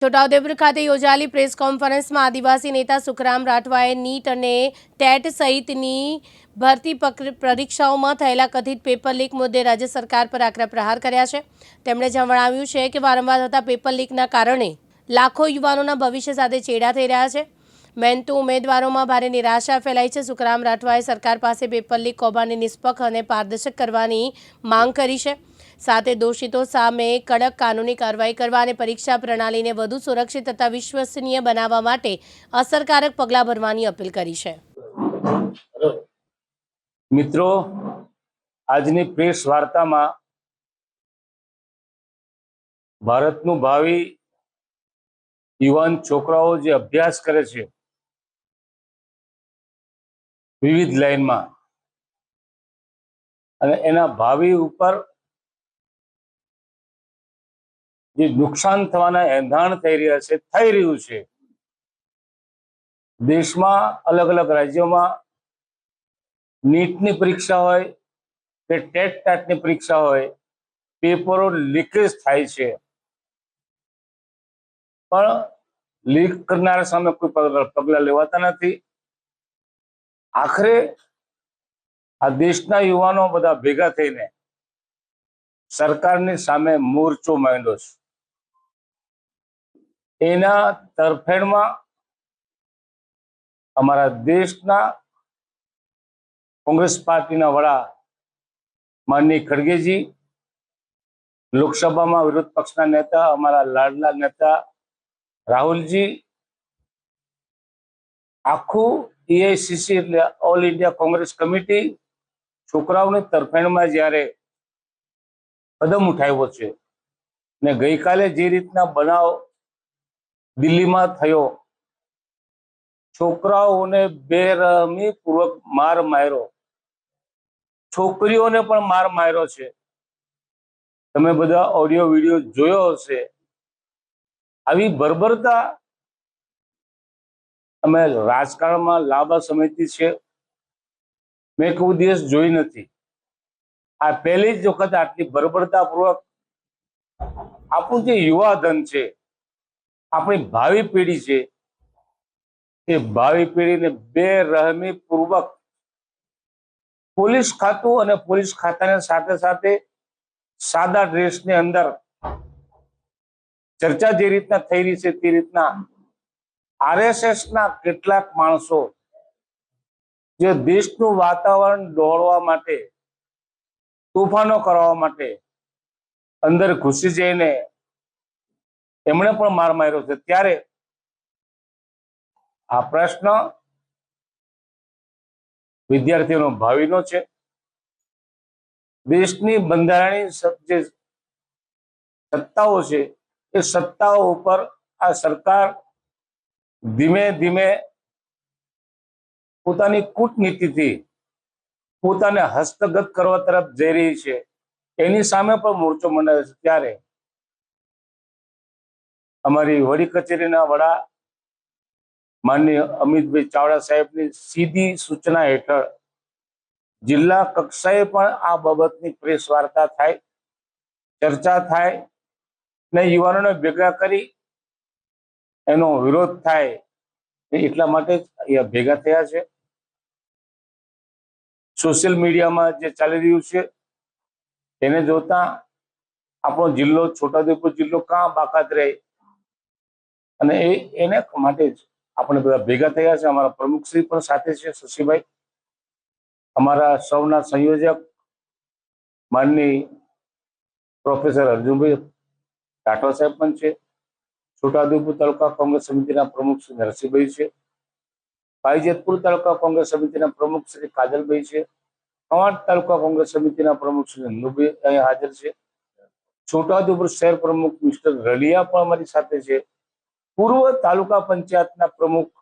છોટાઉદેપુર ખાતે યોજાયેલી પ્રેસ કોન્ફરન્સમાં આદિવાસી નેતા સુખરામ રાઠવાએ નીટ અને ટેટ સહિતની ભરતી પરીક્ષાઓમાં થયેલા કથિત પેપર લીક મુદ્દે રાજ્ય સરકાર પર આકરા પ્રહાર કર્યા છે। તેમણે જણાવ્યું છે કે વારંવાર થતા પેપર લીકના કારણે લાખો યુવાનોના ભવિષ્ય સાથે ચેડા થઈ રહ્યા છે। મહેનતુ ઉમેદવારોમાં ભારે નિરાશા ફેલાઈ છે। સુખરામ રાઠવાએ સરકાર પાસે પેપર લીક કૌભાંડને નિષ્પક્ષ અને પારદર્શક કરવાની માંગ કરી છે। સાથે દોષિતો સામે કડક કાનૂની કાર્યવાહી કરવા અને પરીક્ષા પ્રણાલીને વધુ સુરક્ષિત તથા વિશ્વસનીય બનાવવા માટે અસરકારક પગલાં ભરવાની અપીલ કરી છે। મિત્રો, આજની પ્રેસ વાર્તામાં ભારતનું ભાવિ યુવાન છોકરાઓ જે અભ્યાસ કરે છે વિવિધ લાઈનમાં અને એના ભાવિ ઉપર જે નુકસાન થવાના એંધાણ થઈ રહ્યું છે। દેશમાં અલગ અલગ રાજ્યોમાં નીટની પરીક્ષા હોય કે ટેટની પરીક્ષા હોય, પેપરો લીકેજ થાય છે, પણ લીક કરનારા સામે કોઈ પગલા લેવાતા નથી। આખરે આ દેશના યુવાનો બધા ભેગા થઈને સરકારની સામે મોરચો માંડ્યો છે। એના તરફેણમાં અમારા દેશના કોંગ્રેસ પાર્ટીના વડા માનનીય ખડગેજી, લોકસભામાં વિરોધ પક્ષના નેતા અમારા લાડલા નેતા રાહુલજી, આખું એઆઈસીસી એટલે ઓલ ઇન્ડિયા કોંગ્રેસ કમિટી છોકરાઓની તરફેણમાં જ્યારે કદમ ઉઠાવ્યો છે ને ગઈકાલે જે રીતના બનાવ દિલ્હીમાં થયો, છોકરાઓને બેરહમી પૂર્વક માર માર્યો, છોકરીઓને પણ માર માર્યો છે। તમે બધા ઓડિયો વિડિયો જોયો હશે। આવી બર્બરતા અમે રાજકારણમાં લાંબા સમયથી છે, મેં કોઈ દિવસ જોઈ નથી। આ પહેલી જ વખત આટલી બર્બરતાપૂર્વક આપણું જે યુવા ધન છે, આપણી ભાવિ પેઢી છે, એ ભાવિ પેઢીને બેરહમી પૂર્વક પોલીસ ખાતું અને પોલીસ ખાતાની સાથે સાથે સાદા ડ્રેસની અંદર ચર્ચા જે રીતના થઈ રહી છે તે રીતના આરએસએસના કેટલાક માણસો જે દેશનું વાતાવરણ ડહોળવા માટે, તોફાનો કરવા માટે અંદર ઘૂસી જઈને એમણે પણ માર માર્યો છે। ત્યારે આ પ્રશ્ન વિદ્યાર્થીઓનો ભાવિનો છે। દેશની બંધારણીય જે સત્તાઓ છે એ સત્તાઓ ઉપર આ સરકાર ધીમે ધીમે પોતાની કૂટનીતિથી પોતાને હસ્તગત કરવા તરફ જઈ રહી છે। એની સામે પણ મોરચો મંડાયો છે। ત્યારે અમારી વડી કચેરીના વડા માનનીય અમિતભાઈ ચાવડા સાહેબની સીધી સૂચના હેઠળ જિલ્લા કક્ષાએ પણ આ બાબતની પ્રેસ વાર્તા થાય, ચર્ચા થાય ને યુવાનોને ભેગા કરી એનો વિરોધ થાય, એટલા માટે જ અહીંયા ભેગા થયા છે। સોશિયલ મીડિયામાં જે ચાલી રહ્યું છે તેને જોતા આપણો જિલ્લો છોટાઉદેપુર જિલ્લો કાં બાકાત રહે, અને એને માટે જ આપણે બધા ભેગા થયા છે। અમારા પ્રમુખશ્રી પણ સાથે છે, શશીભાઈ, અમારા સૌના સંયોજક માનનીય પ્રોફેસર અર્જુનભાઈ રાઠવા સાહેબ પણ છે, છોટાઉદેપુર તાલુકા કોંગ્રેસ સમિતિના પ્રમુખ શ્રી નરસિંહભાઈ છે, પાઈજેતપુર તાલુકા કોંગ્રેસ સમિતિના પ્રમુખ શ્રી કાજલભાઈ છે, કવાંટ તાલુકા કોંગ્રેસ સમિતિના પ્રમુખ શ્રી નંદુભાઈ અહીંયા હાજર છે, છોટાઉદેપુર શહેર પ્રમુખ મિસ્ટર રલિયા પણ અમારી સાથે છે, પૂર્વ તાલુકા પંચાયતના પ્રમુખ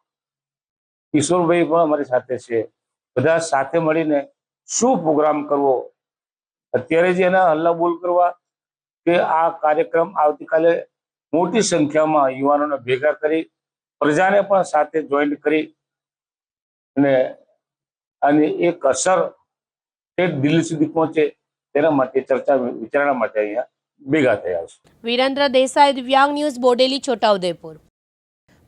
કિશોરભાઈ પણ અમારી સાથે છે। બધા સાથે મળીને શું પ્રોગ્રામ કરવો, અત્યારે જ એના હલ્લાબોલ કરવા કે આ કાર્યક્રમ આવતીકાલે મોટી સંખ્યામાં યુવાનોને ભેગા કરી પ્રજાને પણ સાથે જોઈન્ટ કરી અને આની એક અસર દિલ્હી સુધી પહોંચે તેના માટે ચર્ચા વિચારણા માટે અહીંયા ભેગા થયા છે. વીરેન્દ્ર દેસાઈ, દિવ્યાંગ ન્યૂઝ, બોડેલી, છોટાઉદેપુર.